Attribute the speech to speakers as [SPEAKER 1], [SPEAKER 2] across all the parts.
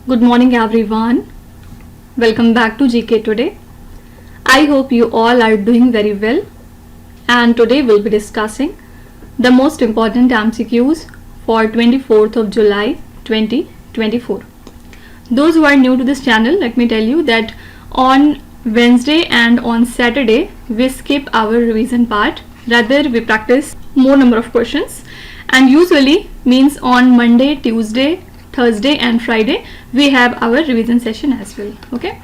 [SPEAKER 1] Good morning everyone. Welcome back to GK Today. I hope you all are doing very well, and today we'll be discussing the most important MCQs for 24th of July 2024. Those who are new to this channel, let me tell you that on Wednesday and on Saturday we skip our revision part. Rather, we practice more number of questions, and usually means on Monday, Tuesday, Thursday and Friday we have our revision session as well. Okay,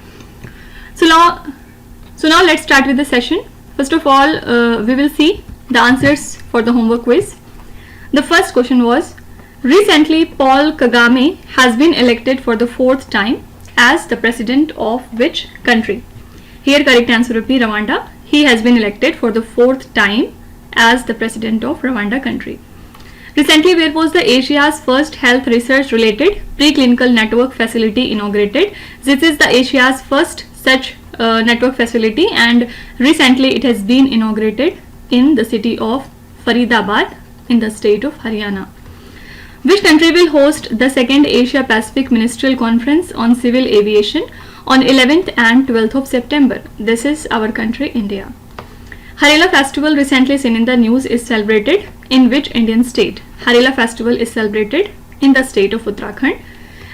[SPEAKER 1] so now let's start with the session. First of all, we will see the answers for the homework quiz. The first question was, recently Paul Kagame has been elected for the 4th time as the president of which country? Here correct answer would be Rwanda. He has been elected for the 4th time as the president of Rwanda country. Recently, where was the Asia's first health research related preclinical network facility inaugurated? This is the Asia's first such network facility, and recently it has been inaugurated in the city of Faridabad in the state of Haryana. Which country will host the second Asia Pacific Ministerial Conference on Civil Aviation on 11th and 12th of September? This is our country, India. Harela festival recently seen in the news is celebrated in which Indian state? Harela festival is celebrated in the state of Uttarakhand.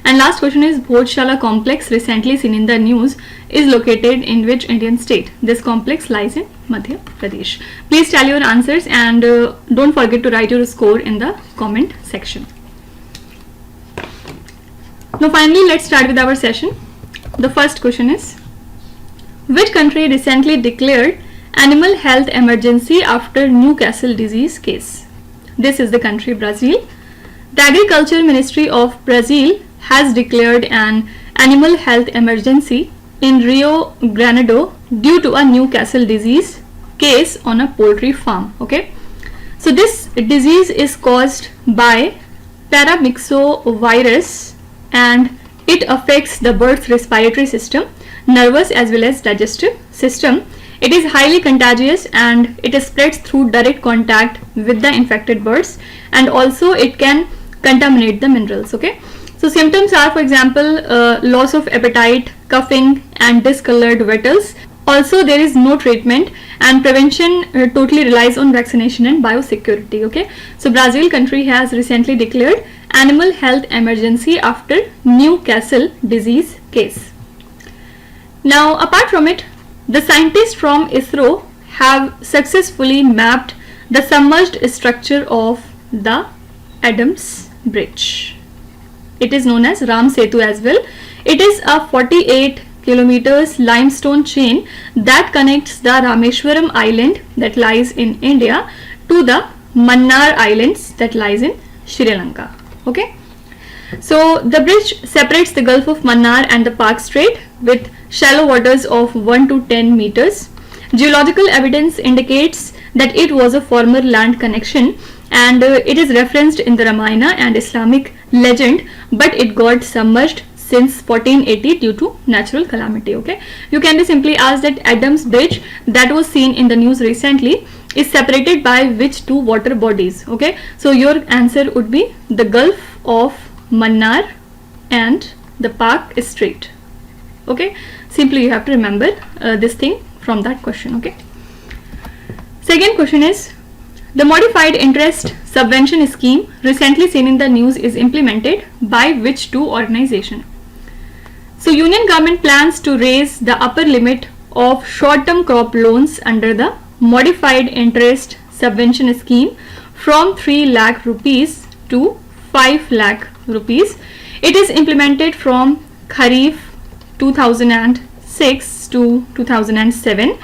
[SPEAKER 1] And last question is, Bhojshala complex recently seen in the news is located in which Indian state? This complex lies in Madhya Pradesh. Please tell your answers, and don't forget to write your score in the comment section. Now finally, let's start with our session. The first question is, which country recently declared animal health emergency after Newcastle disease case? This is the country Brazil. The Agriculture Ministry of Brazil has declared an animal health emergency in Rio Grande due to a Newcastle disease case on a poultry farm. Okay, so this disease is caused by paramyxovirus and it affects the bird's respiratory system, nervous as well as digestive system. It is highly contagious and it spreads through direct contact with the infected birds, and also it can contaminate the minerals. Okay, so symptoms are, for example, loss of appetite, coughing and discolored wattles. Also there is no treatment, and prevention totally relies on vaccination and biosecurity. Okay, so Brazil country has recently declared animal health emergency after Newcastle disease case. Now apart from it, the scientists from ISRO have successfully mapped the submerged structure of the Adams Bridge. It is known as Ram Setu as well. It is a 48 kilometers limestone chain that connects the Rameshwaram island that lies in India to the Mannar Islands that lies in Sri Lanka. Okay, so the bridge separates the Gulf of Mannar and the Park Strait with shallow waters of 1 to 10 meters. Geological evidence indicates that it was a former land connection, and it is referenced in the Ramayana and Islamic legend, but it got submerged since 1480 due to natural calamity. Okay, you can be simply asked that Adams Bridge that was seen in the news recently is separated by which two water bodies? Okay, so your answer would be the Gulf of Mannar and the Park Strait. Okay, simply you have to remember this thing from that question. Okay, second question is, the modified interest subvention scheme recently seen in the news is implemented by which two organizations? So union government plans to raise the upper limit of short-term crop loans under the modified interest subvention scheme from 3 lakh rupees to 5 lakh rupees. It is implemented from Kharif 2006 to 2007,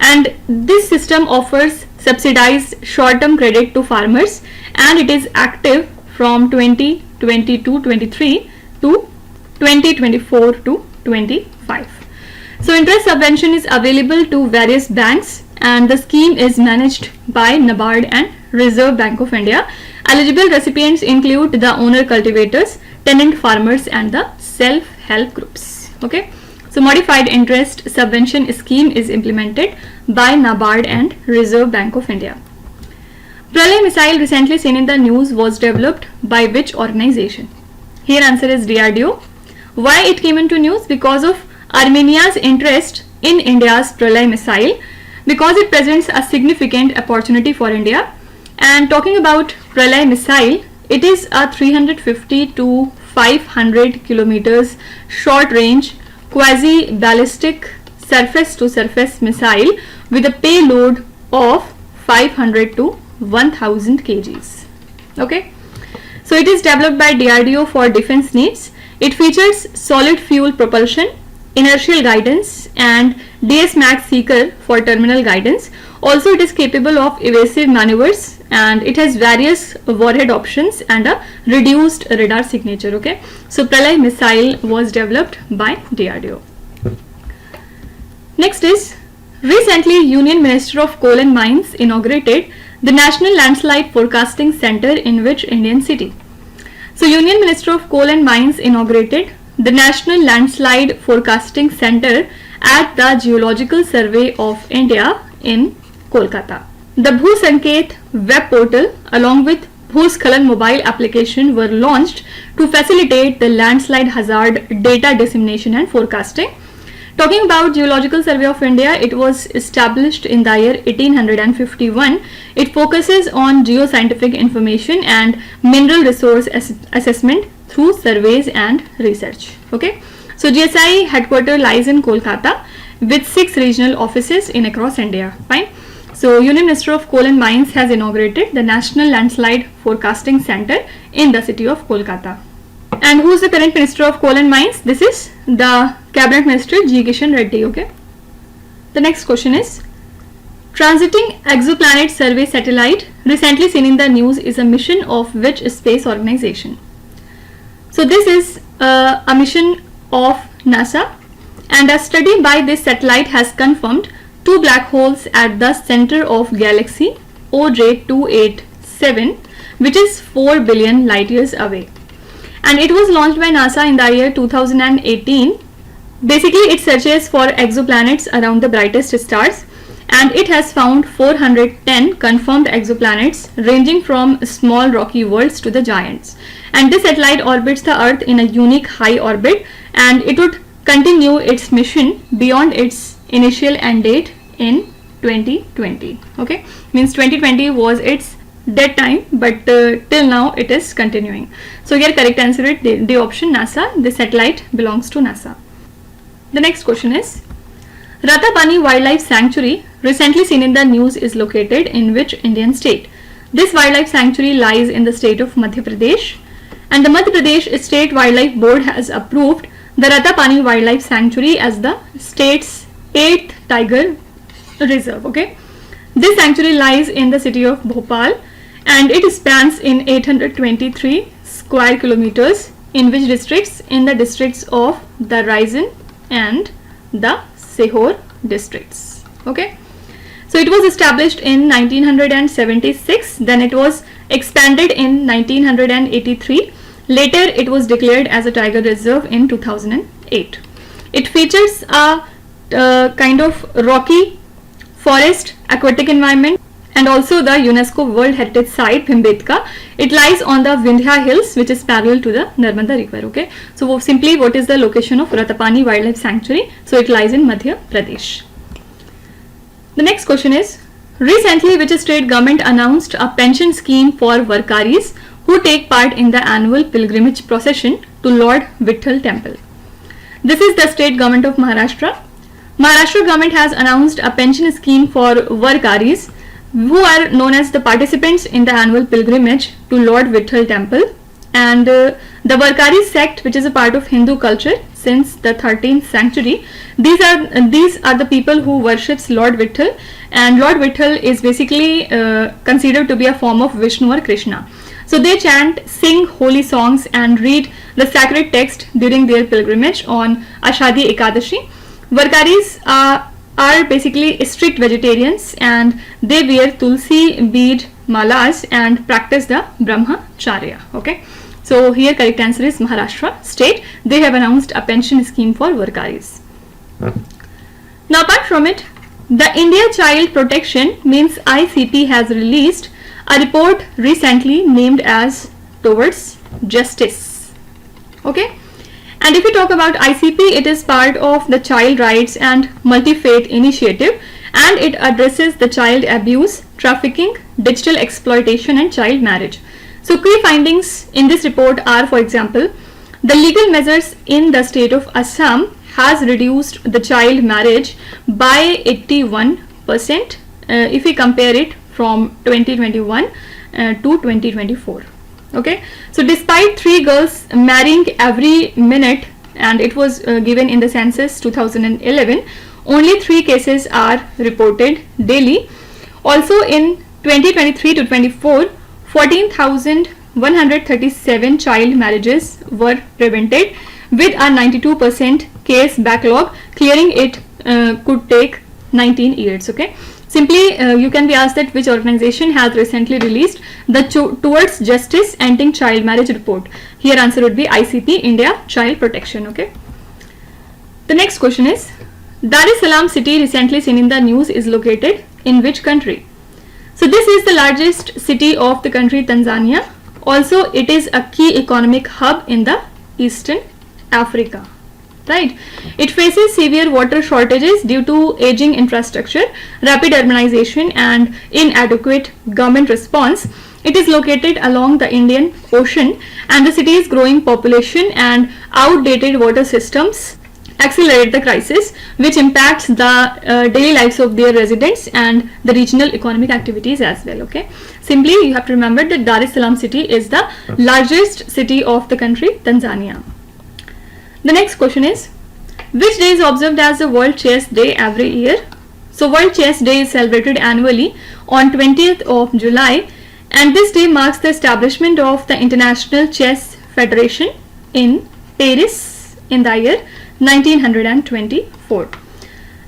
[SPEAKER 1] and this system offers subsidized short-term credit to farmers, and it is active from 2022-23 to 2024-25. So interest subvention is available to various banks, and the scheme is managed by NABARD and Reserve Bank of India. Eligible recipients include the owner cultivators, tenant farmers and the self-help groups. Okay, so modified interest subvention scheme is implemented by NABARD and Reserve Bank of India. Pralay missile recently seen in the news was developed by which organization? Here answer is DRDO. Why it came into news? Because of Armenia's interest in India's Pralay missile, because it presents a significant opportunity for India. And talking about Pralay missile, it is a 350 to 500 kilometers short range quasi ballistic surface to surface missile with a payload of 500 to 1000 kgs. Okay, so it is developed by DRDO for defense needs. It features solid fuel propulsion, inertial guidance, and DS Max seeker for terminal guidance. Also, it is capable of evasive maneuvers, and it has various warhead options and a reduced radar signature. Okay, so Pralay missile was developed by DRDO. Next is, recently Union Minister of Coal and Mines inaugurated the National Landslide Forecasting Center in which Indian city? So Union Minister of Coal and Mines inaugurated the National Landslide Forecasting Center at the Geological Survey of India in Kolkata. The Bhusanket web portal along with Bhuskalan mobile application were launched to facilitate the landslide hazard data dissemination and forecasting. Talking about Geological Survey of India, it was established in the year 1851. It focuses on geoscientific information and mineral resource assessment through surveys and research. Okay, so GSI headquarters lies in Kolkata with 6 regional offices in across India. Fine. So Union Minister of Coal and Mines has inaugurated the National Landslide Forecasting Center in the city of Kolkata. And who is the current Minister of Coal and Mines? This is the Cabinet Minister G. Kishan Reddy. Okay. The next question is, transiting exoplanet survey satellite recently seen in the news is a mission of which space organization? So this is a mission of NASA, and a study by this satellite has confirmed 2 black holes at the center of galaxy OJ287, which is 4 billion light years away. And it was launched by NASA in the year 2018. Basically, it searches for exoplanets around the brightest stars, and it has found 410 confirmed exoplanets ranging from small rocky worlds to the giants. And this satellite orbits the Earth in a unique high orbit, and it would continue its mission beyond its initial end date in 2020. Okay, means 2020 was its dead time, but till now it is continuing. So here correct answer is the option NASA. The satellite belongs to NASA. The next question is, Ratapani Wildlife Sanctuary recently seen in the news is located in which Indian state? This wildlife sanctuary lies in the state of Madhya Pradesh, and the Madhya Pradesh State Wildlife Board has approved the Ratapani Wildlife Sanctuary as the state's 8th tiger reserve. Okay, this sanctuary lies in the city of Bhopal, and it spans in 823 square kilometers in which districts? In the districts of the Raisen and the Sehor districts. Okay, so it was established in 1976, then it was expanded in 1983. Later it was declared as a tiger reserve in 2008. It features a kind of rocky forest aquatic environment, and also the UNESCO World Heritage Site Bhimbetka. It lies on the Vindhya Hills, which is parallel to the Narmada River. Okay, so simply what is the location of Ratapani Wildlife Sanctuary? So it lies in Madhya Pradesh. The next question is, recently which state government announced a pension scheme for Varkaris who take part in the annual pilgrimage procession to Lord Vitthal temple? This is the state government of Maharashtra. Maharashtra government has announced a pension scheme for Varkaris who are known as the participants in the annual pilgrimage to Lord Vitthal temple, and the Varkari sect, which is a part of Hindu culture since the 13th century. These are the people who worships Lord Vitthal, and Lord Vitthal is basically considered to be a form of Vishnu or Krishna. So they chant, sing holy songs and read the sacred text during their pilgrimage on Ashadhi Ekadashi. Varkaris are basically strict vegetarians, and they wear tulsi bead malas and practice the brahmacharya. Okay, so here correct answer is Maharashtra state. They have announced a pension scheme for Varkaris. Now apart from it, the India Child Protection means ICP has released a report recently named as Towards Justice. Okay, And if we talk about ICP, it is part of the Child Rights and Multi-Faith Initiative, and it addresses the child abuse, trafficking, digital exploitation and child marriage. So key findings in this report are, for example, the legal measures in the state of Assam has reduced the child marriage by 81% if we compare it from 2021 to 2024. Okay, so despite 3 girls marrying every minute, and it was given in the census 2011, only 3 cases are reported daily. Also in 2023 to 24, 14,137 child marriages were prevented with a 92% case backlog. Clearing it could take 19 years. Okay, simply you can be asked that which organization has recently released the Towards Justice Ending Child Marriage report. Here answer would be ICP, India Child Protection. Okay, the next question is, Dar es Salaam city recently seen in the news is located in which country? So this is the largest city of the country Tanzania. Also it is a key economic hub in the Eastern Africa. Right. It faces severe water shortages due to aging infrastructure, rapid urbanization and inadequate government response. It is located along the Indian Ocean, and the city's growing population and outdated water systems accelerate the crisis, which impacts the daily lives of their residents and the regional economic activities as well. Okay, simply you have to remember that Dar es Salaam city is the largest city of the country Tanzania. The next question is, which day is observed as the World Chess Day every year? So World Chess Day is celebrated annually on 20th of July, and this day marks the establishment of the International Chess Federation in Paris in the year 1924.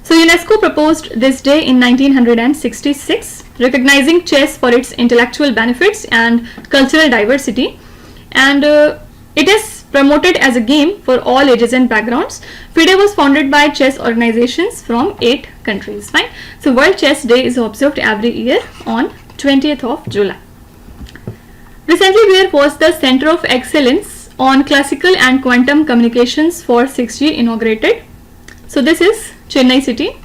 [SPEAKER 1] So UNESCO proposed this day in 1966, recognizing chess for its intellectual benefits and cultural diversity, and it is promoted as a game for all ages and backgrounds. FIDE was founded by chess organizations from 8 countries. Fine. So World Chess Day is observed every year on 20th of July. Recently, where was the Center of Excellence on Classical and Quantum Communications for 6G inaugurated? So this is Chennai city.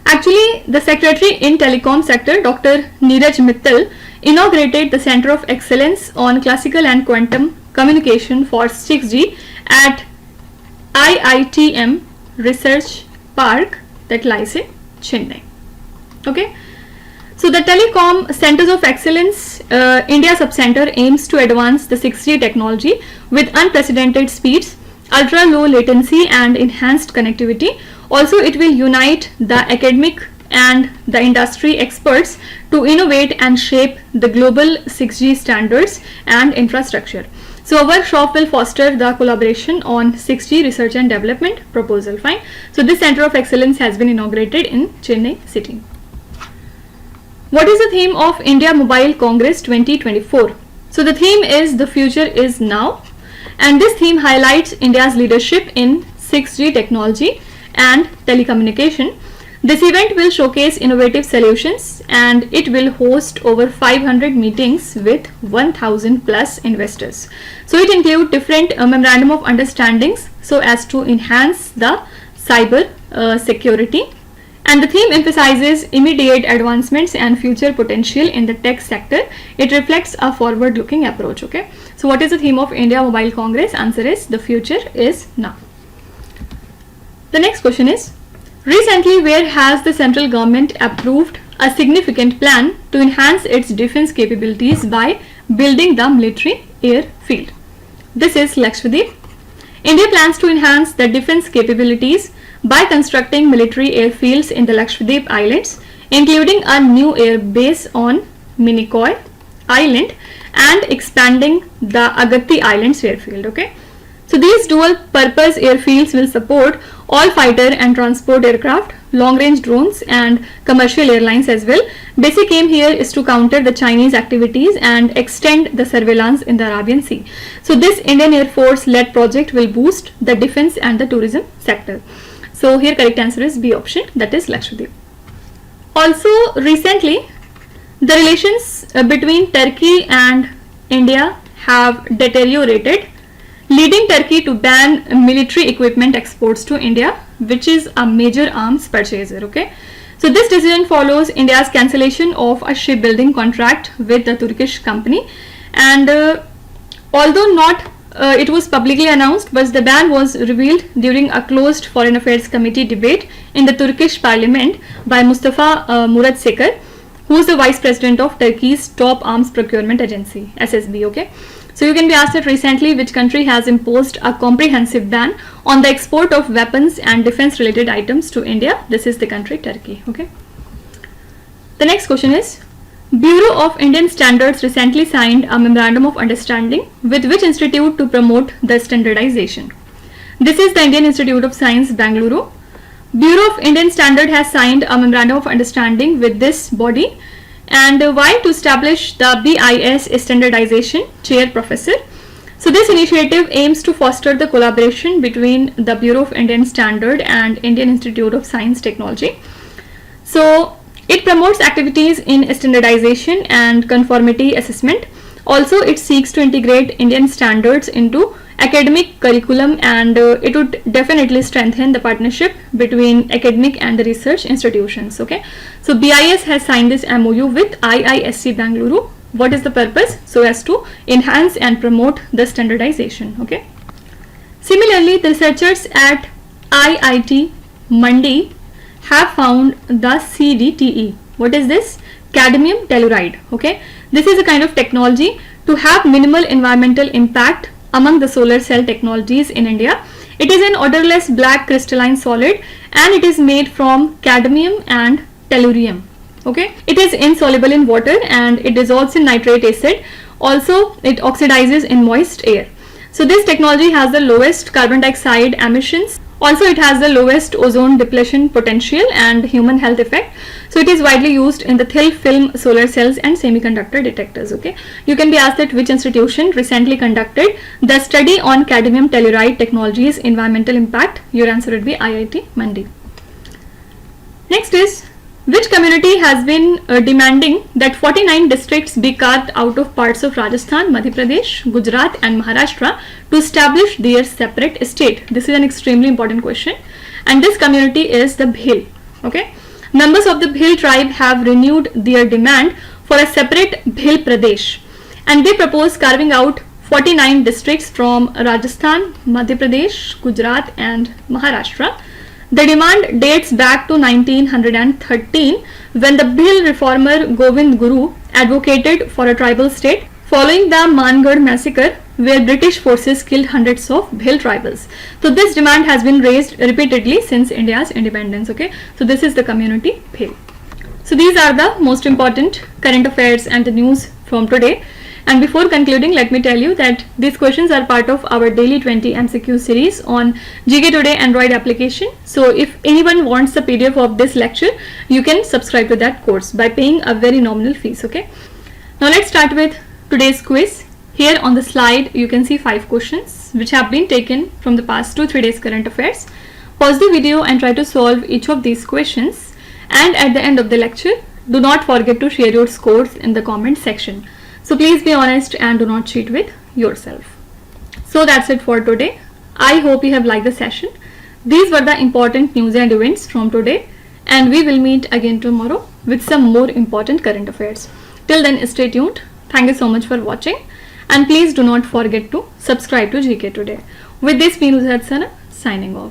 [SPEAKER 1] Actually, the Secretary in Telecom sector, Dr. Neeraj Mittal, inaugurated the Center of Excellence on Classical and Quantum Communication for 6G at IITM Research Park that lies in Chennai. Okay. So the Telecom Centers of Excellence India Subcenter aims to advance the 6G technology with unprecedented speeds, ultra low latency and enhanced connectivity. Also, it will unite the academic and the industry experts to innovate and shape the global 6G standards and infrastructure. So a workshop will foster the collaboration on 6G research and development proposal. Fine. So this Center of Excellence has been inaugurated in Chennai city. What is the theme of India Mobile Congress 2024? So the theme is The Future is Now, and this theme highlights India's leadership in 6G technology and telecommunication. This event will showcase innovative solutions, and it will host over 500 meetings with 1000 plus investors. So it includes different memorandum of understandings so as to enhance the cyber security. And the theme emphasizes immediate advancements and future potential in the tech sector. It reflects a forward-looking approach. Okay. So what is the theme of India Mobile Congress? Answer is The Future is Now. The next question is, recently where has the central government approved a significant plan to enhance its defense capabilities by building the military airfield? This is Lakshadweep. India plans to enhance the defense capabilities by constructing military airfields in the Lakshadweep Islands, including a new air base on Minicoy Island and expanding the Agatti Islands airfield. Okay. So these dual purpose airfields will support all fighter and transport aircraft, long range drones and commercial airlines as well. Basic aim here is to counter the Chinese activities and extend the surveillance in the Arabian Sea. So this Indian Air Force led project will boost the defense and the tourism sector. So here correct answer is B option, that is Lakshadweep. Also recently the relations between Turkey and India have deteriorated, leading Turkey to ban military equipment exports to India, which is a major arms purchaser. Okay, so this decision follows India's cancellation of a shipbuilding contract with the Turkish company, and although not it was publicly announced, but the ban was revealed during a closed Foreign Affairs Committee debate in the Turkish Parliament by Mustafa Murat Sekar, who is the Vice President of Turkey's top arms procurement agency, SSB. Okay, so you can be asked that recently which country has imposed a comprehensive ban on the export of weapons and defense related items to India. This is the country Turkey. Okay, the next question is, Bureau of Indian Standards recently signed a memorandum of understanding with which institute to promote the standardization? This is the Indian Institute of Science, Bangalore. Bureau of Indian Standard has signed a memorandum of understanding with this body, and why? To establish the BIS standardization chair professor. So this initiative aims to foster the collaboration between the Bureau of Indian Standard and Indian Institute of Science Technology. So it promotes activities in standardization and conformity assessment. Also, it seeks to integrate Indian standards into academic curriculum, and it would definitely strengthen the partnership between academic and the research institutions. Okay, so BIS has signed this MOU with IISc Bangalore. What is the purpose? So as to enhance and promote the standardization. Okay. Similarly, the researchers at IIT Mandi have found the CDTE. What is this? Cadmium telluride. Okay, this is a kind of technology to have minimal environmental impact among the solar cell technologies in India. It is an odorless black crystalline solid, and it is made from cadmium and tellurium. Okay, it is insoluble in water and it dissolves in nitrate acid. Also, it oxidizes in moist air. So this technology has the lowest carbon dioxide emissions. Also, it has the lowest ozone depletion potential and human health effect. So it is widely used in the thin film solar cells and semiconductor detectors. Okay, you can be asked that which institution recently conducted the study on cadmium telluride technology's environmental impact. Your answer would be IIT Mandi. Next is, which community has been demanding that 49 districts be carved out of parts of Rajasthan, Madhya Pradesh, Gujarat and Maharashtra to establish their separate state? This is an extremely important question, and this community is the Bhil. Okay, members of the Bhil tribe have renewed their demand for a separate Bhil Pradesh, and they propose carving out 49 districts from Rajasthan, Madhya Pradesh, Gujarat and Maharashtra. The demand dates back to 1913, when the Bhil reformer Govind Guru advocated for a tribal state following the Mangarh massacre, where British forces killed hundreds of Bhil tribals. So this demand has been raised repeatedly since India's independence. Okay, so this is the community Bhil. So these are the most important current affairs and the news from today. And before concluding, let me tell you that these questions are part of our daily 20 MCQ series on GK Today Android application. So if anyone wants the PDF of this lecture, you can subscribe to that course by paying a very nominal fees. Okay, now let's start with today's quiz. Here on the slide you can see 5 questions which have been taken from the past 2-3 days current affairs. Pause the video and try to solve each of these questions, and at the end of the lecture, do not forget to share your scores in the comment section. So please be honest and do not cheat with yourself. So that's it for today. I hope you have liked the session. These were the important news and events from today, and we will meet again tomorrow with some more important current affairs. Till then, stay tuned. Thank you so much for watching, and please do not forget to subscribe to GK Today. With this, me Nuzhat Sana signing off.